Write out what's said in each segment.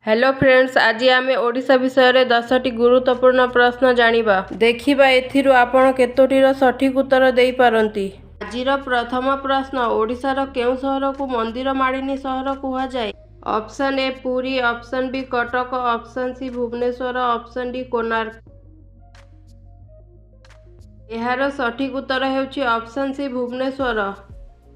Hello friends, आज आम ओडिशा विषय में 10टी गुरुत्वपूर्ण प्रश्न जानिबा। देखिबा एथिरु आपण केतोटीर सठिक उत्तर देई पारंती। आजिर प्रथम प्रश्न, ओडिशार केउ सहर को मंदिर मालिनी सहर कुहा जाए? Option A Puri, option B Cuttack, option C Bhubaneswar, option D Konark. एहार सठिक उत्तर हेउछि ऑप्शन सी भुवनेश्वर।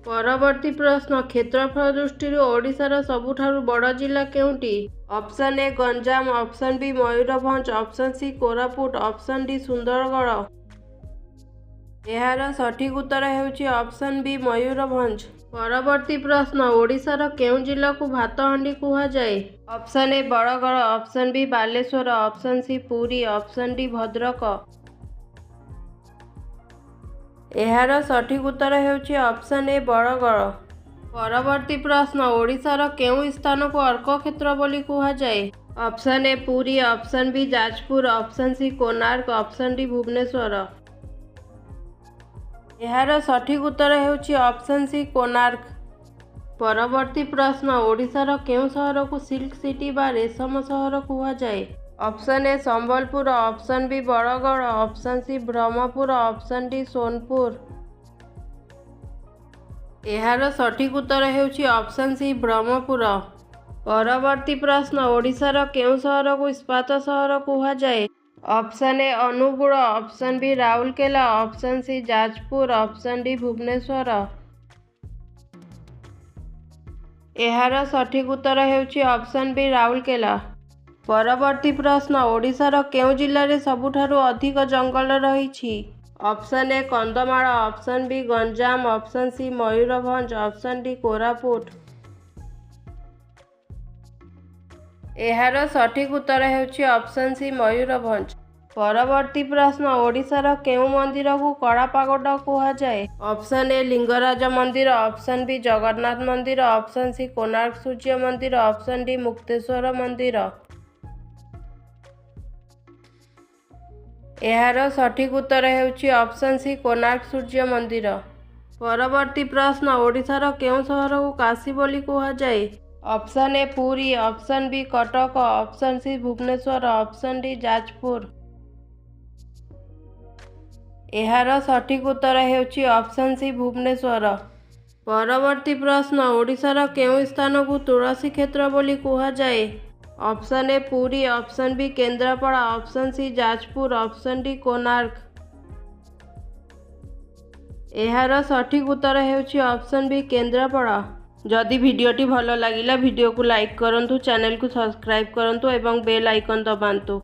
परवर्ती प्रश्न, क्षेत्रफल दृष्टि ओडिशार सबुठारु बड़ जिला केउंटी? Option A Ganjam, option B Mayurbhanj, option C Koraput, option D Sundargarh. एहार सठिक उत्तर हेउछि ऑप्शन बी मयूरभंज। परवर्ती प्रश्न, ओडिशार केउ जिला को भातहांडी कुहा जाए? Option A Bargarh, option B Baleshwar, option C Puri, option D Bhadrak. एहार सठिक उत्तर हेउछि ऑप्शन ए बड़गड़। परवर्ती प्रश्न, ओडिशार केउ स्थान को अर्क क्षेत्र बोली कुहा जाए? Option A Puri, option B Jajpur, option C Konark, option D Bhubaneswar. एहार सठिक उत्तर हेउछि ऑप्शन सी कोणार्क। परवर्ती प्रश्न, ओडिशार केउ सहर को सिल्क सिटी बा रेशम सहर कुहा जाए? Option A Sambalpur, option B Bargarh, option C Brahmapur, option D Sonepur. एहार सठिक उत्तर हेउछि ऑप्शन सी ब्रह्मपुर। परवर्ती प्रश्न, ओडिशार केउ सहर को इस्पात सहर कुहा जाए? Option A Anugul, option B Rourkela, option C Jajpur, option D Bhubaneswar. एहार सठिक उत्तर हेउछि ऑप्शन बी राउरकेला। परवर्ती प्रश्न, ओडिशार केउ जिल्ला रे सबुठारु अधिक जंगल रहिछि? Option A Kandhamal, option B Ganjam, option C Mayurbhanj, option D Koraput. एहार सठिक उत्तर हेउछि ऑप्शन सी मयूरभंज। परवर्ती प्रश्न, ओडिशार केउ मंदिर को कड़ा पागोडा कुहा जाए? ऑप्शन ए लिंगराज मंदिर, ऑप्शन बी जगन्नाथ मंदिर, ऑप्शन सी कोणार्क सूर्य मंदिर, ऑप्शन डी मुक्तेश्वर मंदिर। एहार सठिक उत्तर हेउछि ऑप्शन सी कोणार्क सूर्य मंदिर। परवर्ती प्रश्न, ओडिशार केउ सहर को काशी बोली कुहा जाए? Option A Puri, option B Cuttack, option C Bhubaneswar, option D Jajpur. एहार सठिक उत्तर हेउछि ऑप्शन सी भुवनेश्वर। परवर्ती प्रश्न, ओडिशार केउ स्थान को तुलसी क्षेत्र बोली कुहा जाए? Option A Puri, option B Kendrapara, option C Jajpur, option D Konark. एहार सठिक उत्तर हेउछि ऑप्शन बी केन्द्रापड़ा। जदि भिडियोटी भल लागिला भिडियो को लाइक करंतु, चैनल को सब्सक्राइब करंतु एवं बेल आइकन दबांतु।